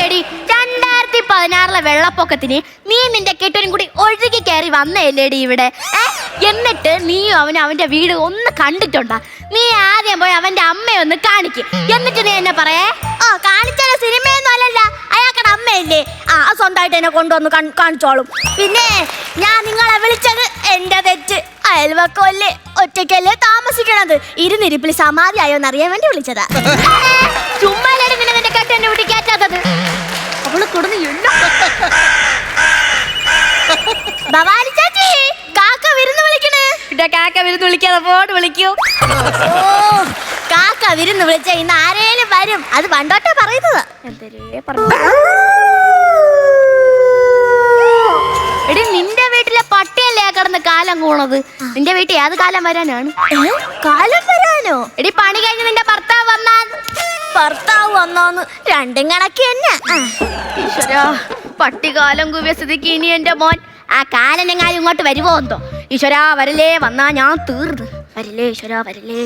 എടി 2016 വെള്ളപ്പൊക്കത്തിന് നീ നിന്റെ കെട്ടിനും കൂടി ഒഴുകി കയറി വന്നേല്ലേടി ഇവിടെ. എന്നിട്ട് നീയും അവന്റെ വീട് ഒന്ന് കണ്ടിട്ടുണ്ടാ? നീ ആദ്യം പോയി അവന്റെ അമ്മയെ ഒന്ന് കാണിക്ക്. എന്നിട്ട് നീ എന്നെ പറയേ, കാണിച്ചാലോ സിനിമയൊന്നും അല്ലല്ല, അയാൾക്കടെ അമ്മയല്ലേ, സ്വന്തമായിട്ട് എന്നെ കൊണ്ടുവന്ന് കാണിച്ചോളും. പിന്നെ ഞാൻ നിങ്ങളെ വിളിച്ചത് എന്റെ തെറ്റ്. അയൽവക്കല്ലേ, ഒറ്റയ്ക്കല്ലേ താമസിക്കണത്, ഇരുന്നിരിപ്പിൽ സമാധി ആയോന്ന് അറിയാൻ വേണ്ടി വിളിച്ചതാ. ചുമ്മാ നിന്റെ കെട്ട് എന്നെ വീട്ടിൽ കയറ്റാത്തത്. അവള് കൊടുന്ന് ഭവാനി ചേച്ചി, കാക്ക വിരുന്ന് വിളിക്കണേ. കാക്ക വിരുന്ന് വിളിക്കാതെ ഫോൺ വിളിക്കൂ. കാക്ക വിരുന്ന് വിളിച്ച ഇന്ന് ആരേലും വരും, അത് പണ്ടോട്ടെ പറയുന്നത്. എടി, നിന്റെ വീട്ടിലെ പട്ടിയല്ലേ കിടന്ന് കാലം കൂണത്? നിന്റെ വീട്ടിൽ ഏത് കാലം വരാനാണ്? കാലം വരാനോ? എടി, പണി കഴിഞ്ഞ് നിന്റെ ഭർത്താവ് വന്നോന്ന് രണ്ടും കണക്ക് തന്നെ. ഈശ്വരാ, പട്ടികാലം കുവിയ സ്ഥിതിക്ക് ഇനി എന്റെ മോൻ ആ കാലനെങ്ങാനും ഇങ്ങോട്ട് വരുവോ എന്തോ. ഈശ്വരാ വരലേ, വന്നാ ഞാൻ തീർന്നു. വരലേ ഈശ്വരാ വരലേ.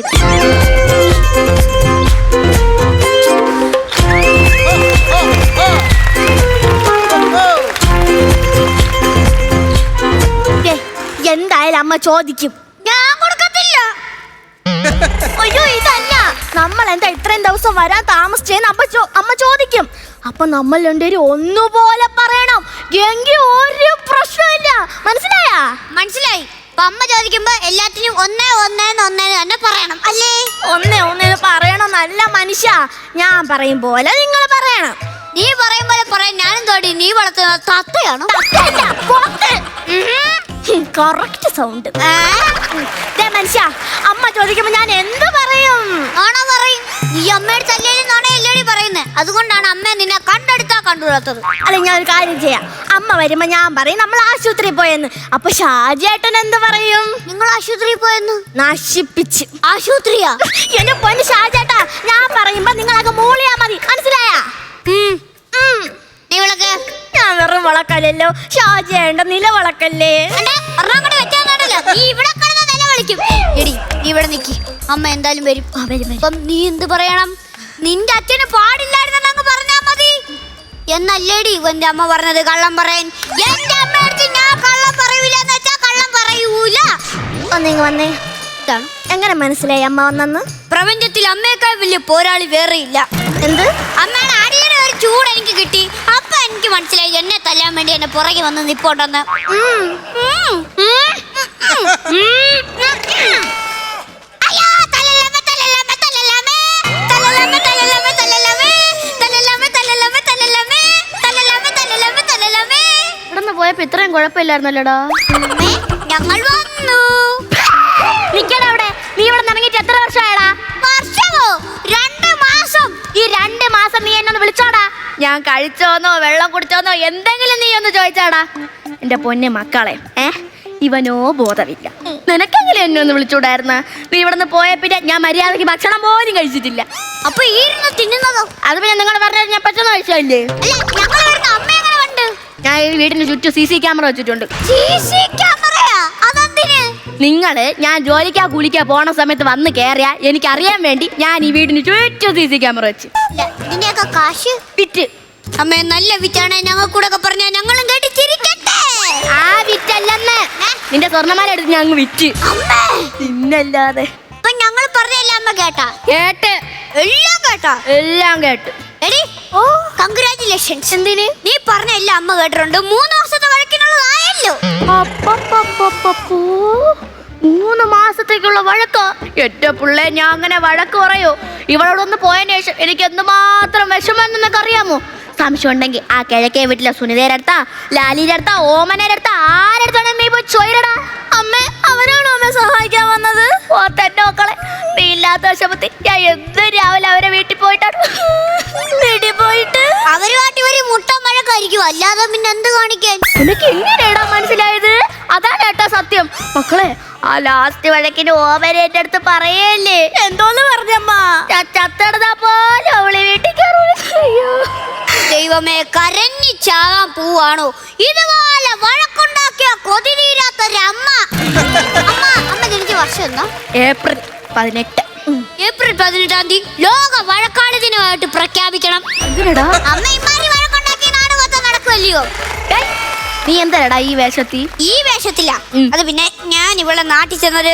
എന്തായാലും അമ്മ ചോദിക്കും, ഞാൻ കൊടുക്കത്തില്ല. അയ്യോ, ഇതല്ല, നമ്മൾ എന്താ ഇത്രയും ദിവസം വരാൻ താമസിച്ചേന്ന് അമ്മ ചോദിക്കും. അപ്പൊ നമ്മൾ രണ്ടുപേരും ഒന്നുപോലെ പറയണം, എങ്കിൽ ഒരു പ്രശ്നമില്ല. മനസ്സിലായാ? മനസ്സിലായി. അമ്മ ചോദിക്കുമ്പോ എല്ലാത്തിനും ഒന്നേ തന്നെ പറയണം അല്ലേ? ഒന്നേ പറയണം. നല്ല മനുഷ്യ, ഞാൻ പറയും പോലെ നിങ്ങൾ പറയണം. നീ പറയും പോലെ പറയാൻ ഞാനും തോടി. നീ വളർത്തുന്ന തത്തയാണോ? Correct sound. മനുഷ്യ, അമ്മ ചോദിക്കുമ്പോ ഞാൻ എന്ത് പറയും? ആണോ പറയും. ഈ അമ്മയുടെ തല്ലേലും നോണയല്ലേടി പറയുന്നേ. അതുകൊണ്ടാണ് അമ്മ നിന്നെ കണ്ടെടുത്താ കണ്ടുകൂടാത്തത്. അല്ല, ഞാൻ ഒരു കാര്യം ചെയ്യാം. അമ്മ വരുമ്പോ ഞാൻ പറയും നമ്മൾ ആശുപത്രിയിൽ പോയെന്ന്. അപ്പൊ ഷാജിയേട്ടൻ എന്ത് പറയും? നിങ്ങൾ ആശുപത്രിയിൽ പോയെന്ന് നശിപ്പിച്ച്. ആശുപത്രിയാ? എന്നെ പൊന്ന് ഷാജിയേട്ടാ, ഞാൻ പറയുമ്പോ നിങ്ങളൊക്കെ മൂളിയാ മതി. മനസ്സിലായാ? ഞാൻ വെറും വളക്കല്ലോ, ഷാജിയേണ്ട നില വളക്കല്ലേ. ഇവിടെ നിക്ക്, അമ്മ എന്തായാലും വരും. അപ്പം നീ എന്ത് പറയണം? നിന്റെ അച്ഛന് പാടില്ലായിരുന്നങ്ങ് പറഞ്ഞാ മതി എന്നല്ലേടി ഇവന്റെ അമ്മ പറഞ്ഞത്. കള്ളം പറയാൻ എന്റെ അമ്മയടുത്ത് ഞാൻ കള്ളം പറയൂല എന്ന് വെച്ചാ കള്ളം പറയൂല. വന്നേ. ഇതാണ് എങ്ങനെ മനസ്സിലായി അമ്മ വന്നെന്ന്? പ്രപഞ്ചത്തിൽ അമ്മയേക്കാൾ വലിയ പോരാളി വേറെ ഇല്ല. എന്ത്? അമ്മയുടെ അടിയുടെ ഒരു ചൂട് എനിക്ക് കിട്ടി. അപ്പൊ എനിക്ക് മനസ്സിലായി എന്നെ തല്ലാൻ വേണ്ടി എന്നെ പുറകെ വന്ന് നിപ്പോണ്ടെന്ന്. കുഴപ്പമില്ലായിരുന്നല്ലോടാ. ഞങ്ങൾ വന്നു. നിക്കടാ അവിടെ. നീ ഇവിടെ ഇറങ്ങിയിട്ട് എത്ര വർഷമായടാ? വർഷമോ? 2 മാസം. ഈ 2 മാസം നീ എന്നെ ഒന്ന് വിളിച്ചോടാ. ഞാൻ കഴിച്ചോന്നോ വെള്ളം കുടിച്ചോന്നോ എന്തെങ്കിലും നീ ഒന്ന് ചോദിച്ചാടാ. എന്റെ പൊന്നെ മക്കളെ, ഇവനോ ബോധമില്ല. നിനക്കെങ്കിലും എന്നെ ഒന്ന് വിളിച്ചൂടായിരുന്ന? നീ ഇവിടെ നിന്ന് പോയ പിന്നെ ഞാൻ മര്യാദക്ക് ഭക്ഷണം പോലും കഴിച്ചിട്ടില്ല. അപ്പൊ ഈ തിന്നുന്നതോ? അത് പിന്നെ നിങ്ങൾ പറഞ്ഞാൽ ഞാൻ പെട്ടെന്ന് കഴിച്ചല്ലേ. ഞാൻ ഈ വീടിന് ചുറ്റും CC ക്യാമറ വെച്ചിട്ടുണ്ട്. നിങ്ങള് ഞാൻ ജോലിക്കാ കൂലിക്കാ പോണ സമയത്ത് വന്ന് കേറിയാ എനിക്ക് അറിയാൻ വേണ്ടി ഞാൻ ഈ വീടിന് ചുറ്റും CC ക്യാമറ വെച്ച്. ഇതിന്റെയൊക്കെ കാശ് വിറ്റ്. അമ്മേ നല്ല വിറ്റാണ് ഞങ്ങൾ കൂടെ പറഞ്ഞ ഞങ്ങളും കേട്ട് ചിരിക്കട്ടെ. ആ വിറ്റല്ലെന്ന് നിന്റെ സ്വർണ്ണമാല എടുത്ത് ഞങ്ങൾ വിറ്റ്. പിന്നല്ലാതെ ഞങ്ങൾ പറഞ്ഞല്ലേ അമ്മ കേട്ടാ? കേട്ട്. എല്ലാം കേട്ടാ? എല്ലാം കേട്ട്. കൺഗ്രാറ്റുലേഷൻസ്. എന്തിന്? നീ പറഞ്ഞ എല്ലാം അമ്മ കേട്ടിട്ടുണ്ട്. 3 മാസത്തെ വഴക്കിനുള്ളതായല്ലോ. 3 മാസത്തേക്കുള്ള വഴക്കോ? എന്റെ പിള്ളേ, ഞാൻ അങ്ങനെ വഴക്ക് പറയോ? ഇവളോടൊന്ന് പോയതിനു ശേഷം എനിക്ക് എന്തുമാത്രം വിഷമം എന്നൊക്കെ അറിയാമോ? സംശയം ഉണ്ടെങ്കിൽ ആ കിഴക്കേ വീട്ടിലെ സുനിതയുടെ അടുത്താ, ലാലിയുടെ അടുത്താ, ഓമനയുടെ അടുത്താ, ആരെടുത്താണ് നീ പോയി ചോദിരടാ. അമ്മ അവരാണോ അമ്മ സഹായിക്കാൻ വന്നത്? ഓ തന്നെ മക്കളെ, നീ ഇല്ലാത്ത വിഷമത്തിൽ ഞാൻ എന്ത് രാവിലെ അവരെ വീട്ടിൽ പോയിട്ടാണ്. വീട്ടിൽ പോയിട്ട് അവരുമായിട്ട് ഒരു മുട്ട മഴക്കായിരിക്കും, അല്ലാതെ പിന്നെ എന്ത് കാണിക്കാൻ? നിനക്ക് എങ്ങനെയാടാ മനസ്സിലായത്? അതാണ് ഏട്ടാ സത്യം. മക്കളെ, ആ ലാസ്റ്റ് വഴക്കിന് ഓമനേന്റെ അടുത്ത് പറയല്ലേ. എന്തോന്ന് പറഞ്ഞമ്മ? ചത്തടതാ പോലെ അവളെ വീട്ടിൽ കയറൂല. ദൈവമേ, കരഞ്ഞു ചാകാൻ പോവാണോ? ഇതുപോലെ വഴക്കുണ്ടാക്കിയ കൊതി തീരാത്തൊരമ്മ. അമ്മ ജനിച്ച വർഷം എന്നാ? ഏപ്രിൽ 18. ഏപ്രിൽ 18-ാം തീയതി ലോക വഴക്കാളി ദിനമായിട്ട് പ്രഖ്യാപിക്കണം. അമ്മ ഇമാരി വഴക്കുണ്ടാക്കിയ നാട് മൊത്തം നടക്കുമല്ലയോ? നീ എന്താടാ ഈ വേഷത്തി? ഈ വേഷത്തില്ല. അത് പിന്നെ ഞാൻ ഇവിടെ നാട്ടിൽ ചെന്നത്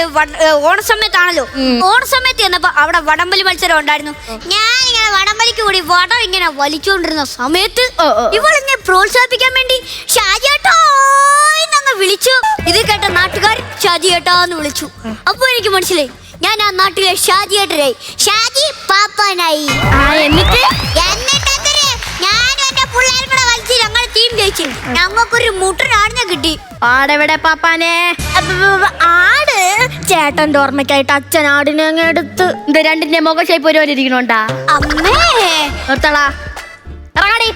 ഓണസമയത്താണല്ലോ. ഓണസമയത്ത് ചെന്നപ്പോ അവിടെ വടംവലി മത്സരം ഉണ്ടായിരുന്നു. ഞാൻ ഇങ്ങനെ വടംവലിക്ക് കൂടി വടം ഇങ്ങനെ വലിച്ചുകൊണ്ടിരുന്ന സമയത്ത് ഇവളെന്നെ പ്രോത്സാഹിപ്പിക്കാൻ വേണ്ടി ഷാജിയേട്ടാ എന്നങ്ങ് വിളിച്ചു. ഇത് കേട്ട നാട്ടുകാർ ഷാജിയേട്ടാന്ന് വിളിച്ചു. അപ്പൊ എനിക്ക് മനസ്സിലായി ഞാൻ ആ നാട്ടിലെ ഷാജിയേട്ടനായി, ഷാജി പാപ്പാനായി. എന്നിട്ട് ഞാനും എന്റെ പിള്ളേരും കൂടെ വലിച്ച് ഞങ്ങൾ ടീം ജയിച്ചു. ഞങ്ങൾക്കൊരു മുട്ടനാടിനെ കിട്ടി. ആടെവിടെ പാപ്പാനെ? ആട് ചേട്ടന്റെ ഓർമ്മയ്ക്കായിട്ട് അച്ഛൻ ആടിനെ അങ്ങ് എടുത്ത്. ഇത് രണ്ടിന്റെ മുഖ ഷേപ്പ് ഒരുപോലെ ഇരിക്കണോണ്ടാ? അമ്മേ നിർത്തടാ. ഇറങ്ങടി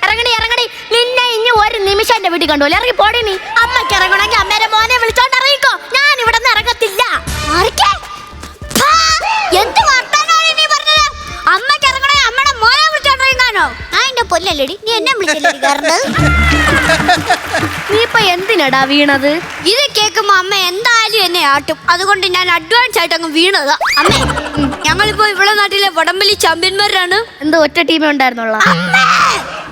ഇറങ്ങടി ഇറങ്ങടി. നിന്നെ ഇനി ഒരു നിമിഷം എന്റെ വീട്ടിൽ കണ്ടു. ഇറങ്ങി പോടി നീ. അമ്മയ്ക്ക് ഇറങ്ങണമെങ്കിൽ അമ്മേരെ മോനെ വിളിച്ചോണ്ട് ഇറങ്ങിക്കോ. ഞാൻ ഇവിടെ നിന്ന് ഇറങ്ങത്തില്ല. എന്ത് വർത്താനാണ് നീ പറഞ്ഞത്? അമ്മയ്ക്ക് ഇറങ്ങണേ അമ്മയുടെ മോനെ വിളിച്ചോണ്ടിറങ്ങാനോ? ആ എന്റെ പൊല്ലല്ലേടി, നീ എന്നെ വിളിച്ചല്ലേടി കാരണം. നീ ഇപ്പൊ എന്തിനടാ വീണത്? ഇത് കേൾക്കുമ്പോ അമ്മ എന്തായാലും എന്നെ ആട്ടും. അതുകൊണ്ട് ഞാൻ അഡ്വാൻസ് ആയിട്ട് അങ്ങ് വീണതാ. അമ്മേ, ഞങ്ങളിപ്പോ ഇവിടെ നാട്ടിലെ വടംവലി ചാമ്പ്യന്മാരാണ്. എന്തോ ഒറ്റ ടീമേ ഉണ്ടായിരുന്നുള്ള?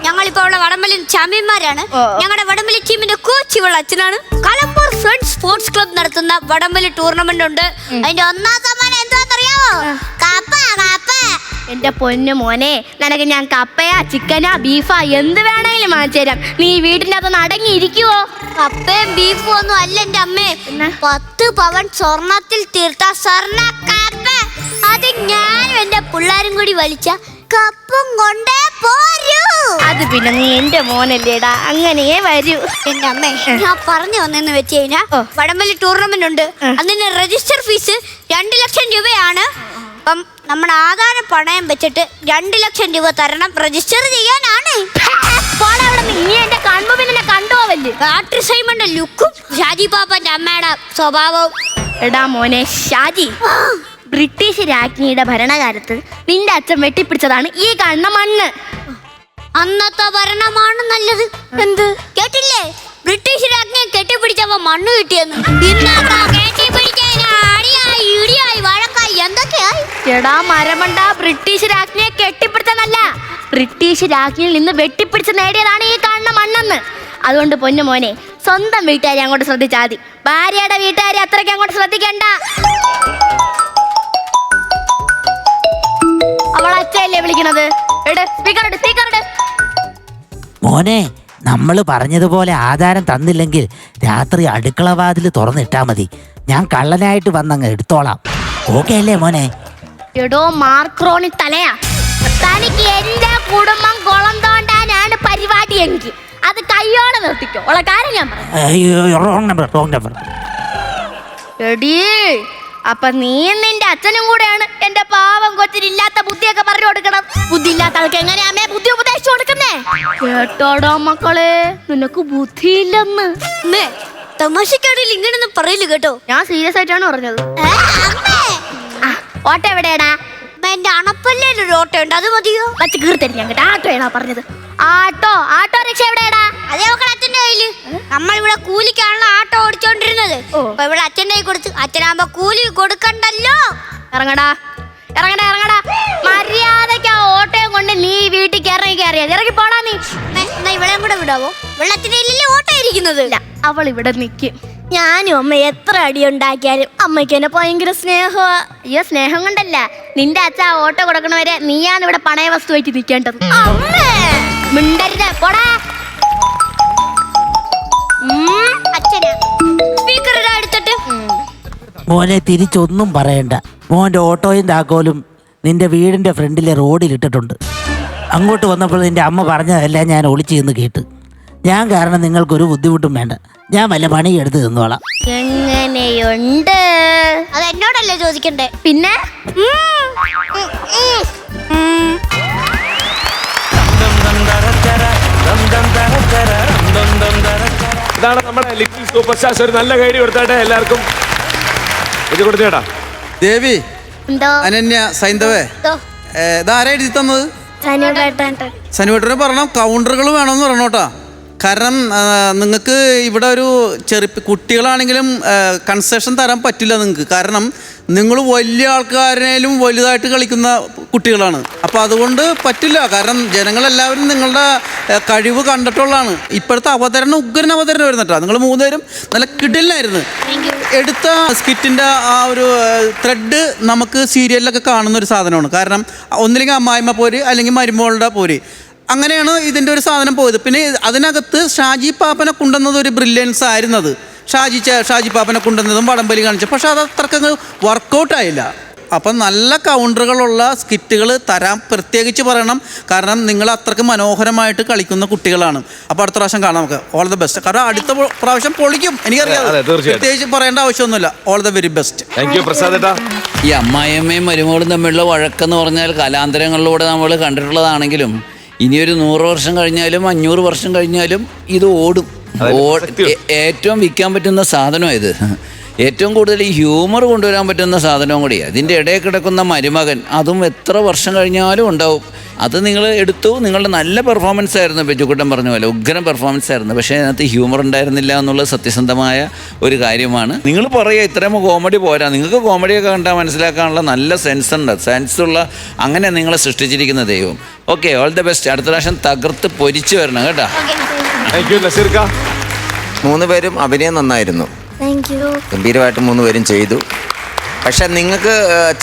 ഞങ്ങളിപ്പോ ഇവിടെ വടംവലി ചാമ്പ്യന്മാരാണ്. ഞങ്ങളുടെ വടംവലി ടീമിന്റെ കോച്ച് ഇവളുടെ അച്ഛനാണ്. കലമ്പൂർ ഫ്രണ്ട്സ് സ്പോർട്സ് ക്ലബ് നടത്തുന്ന വടംവലി ടൂർണമെന്റ് ഉണ്ട്. അതിന്റെ 1ാം സമ്മാനം എന്താണെന്നറിയാമോ? കപ്പ. എന്റെ പൊന്നു മോനെ, നിനക്ക് ഞാൻ കപ്പയാ ചിക്കനാ ബീഫാ എന്ത് വേണമെങ്കിലും വാങ്ങിച്ചു തരാം. നീ വീടിന്റെ അകത്ത് അടങ്ങിയിരിക്കുവോ? കപ്പയും ബീഫും ഒന്നും അല്ല എന്റെ അമ്മേ. 10 പവൻ സ്വർണത്തിൽ തീർത്ത സ്വർണ്ണ കപ്പ. അത് ഞാനും എന്റെ പിള്ളേരും കൂടി വലിച്ച കപ്പും കൊണ്ടേ പോരൂ. അത് പിന്നെ നീ എന്റെ മോനല്ലേടാ, അങ്ങനെയേ വരൂ. എന്റെ അമ്മേ, ഞാൻ പറഞ്ഞു വന്നെന്ന് വെച്ച് കഴിഞ്ഞാ വടംവലി ടൂർണമെന്റ് ഉണ്ട്. അതിന്റെ രജിസ്റ്റർ ഫീസ് 2 ലക്ഷം രൂപയാണ്. അപ്പം നമ്മുടെ ആധാരം പണയം വെച്ചിട്ട് 2 ലക്ഷം രൂപ തരണം രജിസ്റ്റർ ചെയ്യാനാണ്. നീ എന്റെ കൺമുമ്പിൽ കണ്ടുപോവല്ലേ? കാട്രി സൈമന്റെ ലുക്കും ഷാജി പാപ്പന്റെ അമ്മയുടെ സ്വഭാവവും. എടാ മോനെ ഷാജി, ബ്രിട്ടീഷ് രാജ്ഞിയുടെ ഭരണകാലത്ത് നിന്റെ അച്ഛൻ വെട്ടിപ്പിടിച്ചതാണ് ഈ കാണുന്ന മണ്ണ്. അന്നത്തെ ഭരണമാണ് നല്ലത്. എന്ത് കേട്ടില്ലേ? ബ്രിട്ടീഷ് രാജ്ഞിയെ കെട്ടിപ്പിടിച്ചപ്പോ മണ്ണ് കിട്ടിയെന്ന്. എന്തൊക്കെയായി? എടാ മരമണ്ട, ബ്രിട്ടീഷ് രാജ്ഞിയെ കെട്ടിപ്പിടിച്ചതല്ല, ബ്രിട്ടീഷ് രാജ്ഞിയിൽ നിന്ന് വെട്ടിപ്പിടിച്ച് നേടിയതാണ് ഈ കാണുന്ന മണ്ണെന്ന്. അതുകൊണ്ട് പൊന്നു മോനെ, സ്വന്തം വീട്ടുകാരെ അങ്ങോട്ട് ശ്രദ്ധിച്ചാൽ മതി. ഭാര്യയുടെ വീട്ടുകാരെ അത്രയ്ക്ക് അങ്ങോട്ട് ശ്രദ്ധിക്കണ്ട. അവളച്ഛയല്ലേ വിളിക്കണത്? സ്പീക്കർ. മോനെ, നമ്മൾ പറഞ്ഞതുപോലെ ആധാരം തന്നില്ലെങ്കിൽ രാത്രി അടുക്കള വാതിൽ തുറന്നിട്ടാ മതി. ഞാൻ കള്ളനായിട്ട് വന്നങ്ങ് എടുത്തോളാം. ഓക്കെ അല്ലേ മോനെ? എടോ മാർക്രോണി തലയാ, തനിക്ക് എന്റെ കുടുംബം കുളം തോണ്ടാനാണ് പരിപാടിയെങ്കിൽ അത് കയ്യോടെ നിർത്തിക്കോ. ഉള്ള കാര്യം ഞാൻ പറയാം. Wrong number. എടീ, അപ്പൊ നീ നിന്റെ അച്ഛനും കൂടെയാണ് എന്റെ പാവം കൊച്ചിനില്ലാത്ത ബുദ്ധിയൊക്കെ പറഞ്ഞു കൊടുക്കണം. ബുദ്ധി ഇല്ലാത്ത ആൾക്ക് എങ്ങനെയാ ബുദ്ധി ഉപദേശിച്ചു കൊടുക്കുന്നേ? കേട്ടോടോ മക്കളെ, നിനക്ക് ബുദ്ധിയില്ലെന്ന്. തമാശക്കാരിൽ ഇങ്ങനൊന്നും പറയില്ല കേട്ടോ. ഞാൻ സീരിയസ് ആയിട്ടാണ് പറഞ്ഞത്. ഓട്ടോ എവിടെയാടാ? എന്റെ അണപ്പല്ലേലൊരു ഓട്ടോ ഉണ്ട്, അത് മതിയോ? പച്ച കീർത്തരി ഞാൻ കേട്ടോ. ആട്ടോ ആണോ പറഞ്ഞത്? ആട്ടോ റിക്ഷ എവിടെയാടാ? അതേ മക്കളെ അച്ഛന്റെ കയ്യില്. നമ്മൾ ഇവിടെ കൂലിക്കാണല്ലോ ആട്ടോ ഓടിച്ചോണ്ടിരുന്നത്. അപ്പൊ ഇവിടെ അച്ഛൻ്റെ കൈ കൊടുത്ത്, അച്ഛനാകുമ്പോ കൂലി കൊടുക്കണ്ടല്ലോ. ഇറങ്ങടാ. മര്യാദക്ക് ആ ഓട്ടോയും കൊണ്ട് നീ വീട്ടിൽ ഇറങ്ങി പോടാ. നീ ഇവിടെ കൂടെ വിടാവോ? വെള്ളത്തിന്റെ ഓട്ടോ ഇരിക്കുന്നത്. അവൾ ഇവിടെ നിൽക്കും. ഞാനും അമ്മ എത്ര അടി ഉണ്ടാക്കിയാലും അമ്മയ്ക്ക് എന്നെ ഭയങ്കര സ്നേഹമാ. അയ്യോ, സ്നേഹം കൊണ്ടല്ല, നിന്റെ അച്ഛൻ ആ ഓട്ടോ കൊടുക്കണവരെ നീയാണ് ഇവിടെ പണയ വസ്തുവായിട്ട് നിൽക്കേണ്ടത്. മിണ്ടരുത്, പോടാ. അച്ഛനാ സ്പീക്കർ എടുത്തിട്ട്. മോനെ തിരിച്ചൊന്നും പറയണ്ട. മോൻ്റെ ഓട്ടോയും താക്കോലും നിന്റെ വീടിൻ്റെ ഫ്രണ്ടിലെ റോഡിലിട്ടിട്ടുണ്ട്. അങ്ങോട്ട് വന്നപ്പോൾ നിന്റെ അമ്മ പറഞ്ഞതെല്ലാം ഞാൻ ഒളിച്ചു നിന്ന് കേട്ട്. ഞാൻ കാരണം നിങ്ങൾക്കൊരു ബുദ്ധിമുട്ടും വേണ്ട. ഞാൻ വല്ല പണി എടുത്ത് തിന്നോളാം. എങ്ങനെയുണ്ട്? അത് എന്നോടല്ലേ ചോദിക്കണ്ടേ? പിന്നെ ഇതാണ് നമ്മുടെ ലിറ്റിൽ സൂപ്പർ സ്റ്റാർസ്. ഒരു നല്ല കൈഡി കൊടുത്താട്ടെ എല്ലാവർക്കും. ഇത് കൊടുത്തേട്ടാ. ദേവി, അനന്യ, സൈന്ധവേ, ഇതാരാ എഴുതി തന്നത്? സനുവേട്ടന് പറയണം കൗണ്ടറുകൾ വേണമെന്ന് പറഞ്ഞോട്ടാ. കാരണം നിങ്ങൾക്ക് ഇവിടെ ഒരു കുട്ടികളാണെങ്കിലും കൺസെഷൻ തരാൻ പറ്റില്ല നിങ്ങൾക്ക്. കാരണം നിങ്ങൾ വലിയ ആൾക്കാരേലും വലുതായിട്ട് കളിക്കുന്ന കുട്ടികളാണ്. അപ്പോൾ അതുകൊണ്ട് പറ്റില്ല. കാരണം ജനങ്ങളെല്ലാവരും നിങ്ങളുടെ കഴിവ് കണ്ടിട്ടുള്ളതാണ്. ഇപ്പോഴത്തെ അവതരണം ഉഗ്രൻ അവതരണം വരുന്നിട്ടാ. നിങ്ങൾ മൂന്നുപേരും നല്ല കിടിലായിരുന്നു. എടുത്ത സ്കിറ്റിൻ്റെ ആ ഒരു ത്രെഡ് നമുക്ക് സീരിയലിലൊക്കെ കാണുന്ന ഒരു സാധനമാണ്. കാരണം ഒന്നില്ലെങ്കിൽ അമ്മായിമ്മ പോര്, അല്ലെങ്കിൽ മരുമോളുടെ പോര്, അങ്ങനെയാണ് ഇതിൻ്റെ ഒരു സാധനം പോയത്. പിന്നെ അതിനകത്ത് ഷാജി പാപ്പനെ കൊണ്ടുവന്നത് ഒരു ബ്രില്യൻസ് ആയിരുന്നത്. ഷാജി പാപ്പനെ കൊണ്ടുവന്നതും വടംവലി കാണിച്ചു. പക്ഷെ അത് അത്രക്കങ്ങ് വർക്കൗട്ടായില്ല. അപ്പം നല്ല കൗണ്ടറുകളുള്ള സ്കിറ്റുകൾ തരാൻ പ്രത്യേകിച്ച് പറയണം. കാരണം നിങ്ങൾ അത്രക്ക് മനോഹരമായിട്ട് കളിക്കുന്ന കുട്ടികളാണ്. അപ്പോൾ അടുത്ത പ്രാവശ്യം കാണാം നമുക്ക്. All the best. കാരണം അടുത്ത പ്രാവശ്യം പൊളിക്കും, എനിക്കറിയാം. പ്രത്യേകിച്ച് പറയേണ്ട ആവശ്യമൊന്നുമില്ല. All the very best. ഈ അമ്മായിയമ്മയും മരുമകളും തമ്മിലുള്ള വഴക്കെന്ന് പറഞ്ഞാൽ കലാന്തരങ്ങളിലൂടെ നമ്മൾ കണ്ടിട്ടുള്ളതാണെങ്കിലും ഇനിയൊരു 100 വർഷം കഴിഞ്ഞാലും 500 വർഷം കഴിഞ്ഞാലും ഇത് ഓടും. ഏറ്റവും വിൽക്കാൻ പറ്റുന്ന സാധനമാണ് ഇത്. ഏറ്റവും കൂടുതൽ ഈ ഹ്യൂമർ കൊണ്ടുവരാൻ പറ്റുന്ന സാധനവും കൂടിയാണ്. ഇതിൻ്റെ ഇടയിൽ കിടക്കുന്ന മരുമകൻ, അതും എത്ര വർഷം കഴിഞ്ഞാലും ഉണ്ടാവും. അത് നിങ്ങൾ എടുത്തു. നിങ്ങളുടെ നല്ല പെർഫോമൻസ് ആയിരുന്നു. ബെജുക്കുട്ടൻ പറഞ്ഞ പോലെ ഉഗ്രൻ പെർഫോമൻസ് ആയിരുന്നു. പക്ഷേ അതിനകത്ത് ഹ്യൂമർ ഉണ്ടായിരുന്നില്ല എന്നുള്ളത് സത്യസന്ധമായ ഒരു കാര്യമാണ്. നിങ്ങൾ പറയുക ഇത്രയും കോമഡി പോരാ, നിങ്ങൾക്ക് കോമഡിയൊക്കെ കണ്ടാൽ മനസ്സിലാക്കാനുള്ള നല്ല സെൻസുള്ള അങ്ങനെ നിങ്ങളെ സൃഷ്ടിച്ചിരിക്കുന്ന ദൈവം. Okay, all the best. അടുത്ത പ്രാവശ്യം തകർത്ത് പൊരിച്ചു വരണം കേട്ടോ. മൂന്നുപേരും അഭിനയം നന്നായിരുന്നു. ഗംഭീരമായിട്ട് മൂന്നുപേരും ചെയ്തു. പക്ഷെ നിങ്ങൾക്ക്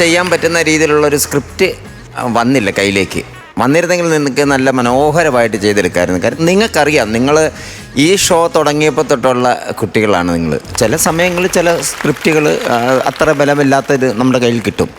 ചെയ്യാൻ പറ്റുന്ന രീതിയിലുള്ളൊരു സ്ക്രിപ്റ്റ് വന്നില്ല കയ്യിലേക്ക്. വന്നിരുന്നെങ്കിൽ നിങ്ങൾക്ക് നല്ല മനോഹരമായിട്ട് ചെയ്തെടുക്കാമായിരുന്നു. കാരണം നിങ്ങൾക്കറിയാം, നിങ്ങൾ ഈ ഷോ തുടങ്ങിയപ്പോൾ തൊട്ടുള്ള കുട്ടികളാണ് നിങ്ങൾ. ചില സമയങ്ങളിൽ ചില സ്ക്രിപ്റ്റുകൾ അത്ര ബലമില്ലാത്തത് നമ്മുടെ കയ്യിൽ കിട്ടും.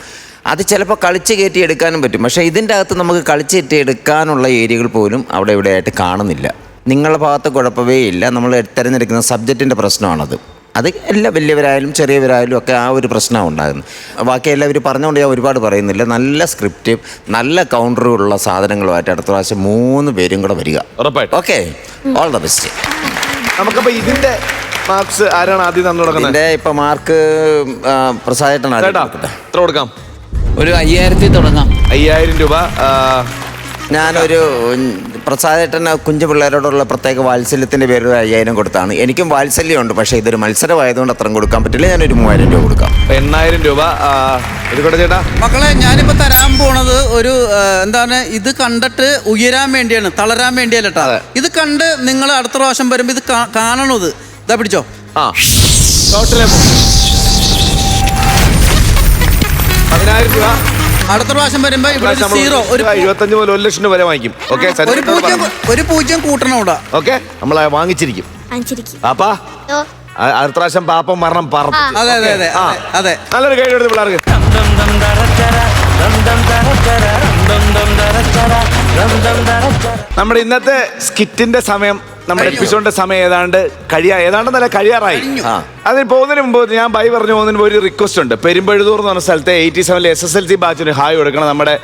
അത് ചിലപ്പോൾ കളിച്ച് കയറ്റി എടുക്കാനും പറ്റും. പക്ഷേ ഇതിൻ്റെ അകത്ത് നമുക്ക് കളിച്ച് കയറ്റി എടുക്കാനുള്ള ഏരിയകൾ പോലും അവിടെ ഇവിടെയായിട്ട് കാണുന്നില്ല. നിങ്ങളുടെ ഭാഗത്ത് കുഴപ്പമേ ഇല്ല. നമ്മൾ തിരഞ്ഞെടുക്കുന്ന സബ്ജക്റ്റിൻ്റെ പ്രശ്നമാണത്. അത് എല്ലാ വലിയവരായാലും ചെറിയവരായാലും ഒക്കെ ആ ഒരു പ്രശ്നമാണ് ഉണ്ടാകുന്നത്. ബാക്കി എല്ലാവരും പറഞ്ഞുകൊണ്ട് ഞാൻ ഒരുപാട് പറയുന്നില്ല. നല്ല സ്ക്രിപ്റ്റ്, നല്ല കൗണ്ടറുള്ള സാധനങ്ങളുമായിട്ട് അടുത്ത പ്രാവശ്യം 3 പേരും കൂടെ വരിക. Okay, all the best. നമുക്കപ്പോൾ ഇതിൻ്റെ മാർക്സ് ആരാണ് ആദ്യം തന്നു തുടങ്ങുന്നത്? ഇതിൻ്റെ ഇപ്പം മാർക്ക് പ്രസാദേട്ടനാണ്. എത്ര കൊടുക്കാം? ഒരു 5000 തുടങ്ങാം. 5000 രൂപ. ഞാനൊരു പ്രസാദേട്ടന് കുഞ്ഞു പിള്ളേരോടുള്ള പ്രത്യേക വാത്സല്യത്തിൻ്റെ പേരിൽ 5000 കൊടുത്താണ്. എനിക്കും വാത്സല്യമുണ്ട്. പക്ഷേ ഇതൊരു മത്സരമായതുകൊണ്ട് അത്രയും കൊടുക്കാൻ പറ്റില്ല. ഞാനൊരു 3000 രൂപ കൊടുക്കാം. 8000 രൂപ. ചേട്ടാ മക്കളെ, ഞാനിപ്പോൾ തരാൻ പോണത് ഒരു എന്താണ്, ഇത് കണ്ടിട്ട് ഉയരാൻ വേണ്ടിയാണ്, തളരാൻ വേണ്ടിയല്ല കേട്ടോ. ഇത് കണ്ട് നിങ്ങൾ അടുത്ത പ്രാവശ്യം വരുമ്പോൾ ഇത് കാണണത്. ഇതാ പിടിച്ചോ. ആ, 10000 രൂപ. അടുത്ത പ്രാവശ്യം വരുമ്പോ ഇവിടെ 0 ഒരു 75 മുതൽ 1 ലക്ഷം രൂപ വരെ വാങ്ങിക്കും. ഓക്കെ, ഒരു 0 കൂട്ടണം ഇവിടെ. ഓക്കെ, നമ്മൾ വാങ്ങിച്ചിരിക്കും. പാപ്പാ, അടുത്ത പ്രാവശ്യം പാപ്പം മരണം പറഞ്ഞു. അതെ അതെ അതെ അതെ. നല്ലൊരു കൈ എടുത്ത് പിള്ളേർക്ക്. നമ്മുടെ ഇന്നത്തെ സ്കിറ്റിന്റെ സമയം, നമ്മുടെ എപ്പിസോഡിന്റെ സമയം ഏതാണ്ടെന്നല്ല കഴിയാറായി. അതിന് പോകുന്നതിന് മുമ്പ് ഞാൻ ബൈ പറഞ്ഞു പോകുന്നതിന് ഒരു റിക്വസ്റ്റ് ഉണ്ട്. പെരുമ്പഴുതൂർ എന്ന് പറഞ്ഞ സ്ഥലത്തെ 87 SSLC ബാച്ചിന് ഹായ് കൊടുക്കണം. നമ്മുടെ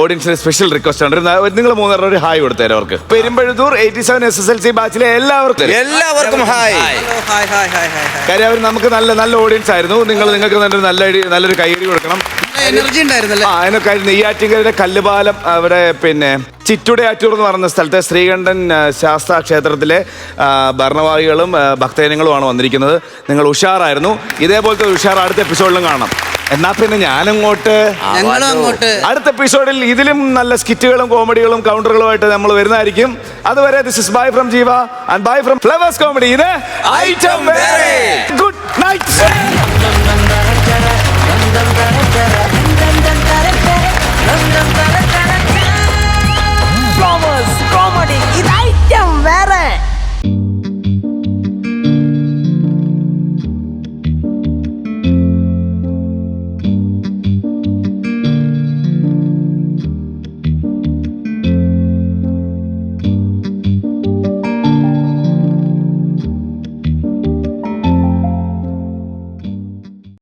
ഓഡിയൻസിന് സ്പെഷ്യൽ റിക്വസ്റ്റ് ഉണ്ട്. നിങ്ങൾ മൂന്നര ഒരു ഹായ് കൊടുത്തേരും അവർക്ക്. പെരുമ്പഴുതൂർ 87 SSLC ബാച്ചിലെ എല്ലാവർക്കും ഹായ്. കാര്യം അവർ നമുക്ക് നല്ല ഓഡിയൻസ് ആയിരുന്നു. നിങ്ങൾക്ക് നല്ലൊരു കൈയടി കൊടുക്കണം. എനർജി ഉണ്ടായിരുന്നല്ലേ? അതിനൊക്കെ നെയ്യാറ്റിൻകരയുടെ കല്ലുപാലം അവിടെ പിന്നെ ചിറ്റുടയാറ്റൂർ എന്ന് പറയുന്ന സ്ഥലത്തെ ശ്രീകണ്ഠൻ ശാസ്താ ക്ഷേത്രത്തിലെ ഭരണവാഹികളും ഭക്തജനങ്ങളുമാണ് വന്നിരിക്കുന്നത്. നിങ്ങൾ ഉഷാറായിരുന്നു. ഇതേപോലത്തെ ഉഷാർ അടുത്ത എപ്പിസോഡിലും കാണാം. എന്നാ പിന്നെ ഞാനങ്ങോട്ട് അടുത്ത എപ്പിസോഡിൽ ഇതിലും നല്ല സ്കിറ്റുകളും കോമഡികളും കൗണ്ടറുകളുമായിട്ട് നമ്മൾ വരുന്നതായിരിക്കും. അതുവരെ ദിസ് ഇസ് ബൈ ഫ്രം ജീവ and bye from flowers comedy. ഇത് ഐറ്റം ഗുഡ് നൈറ്റ്.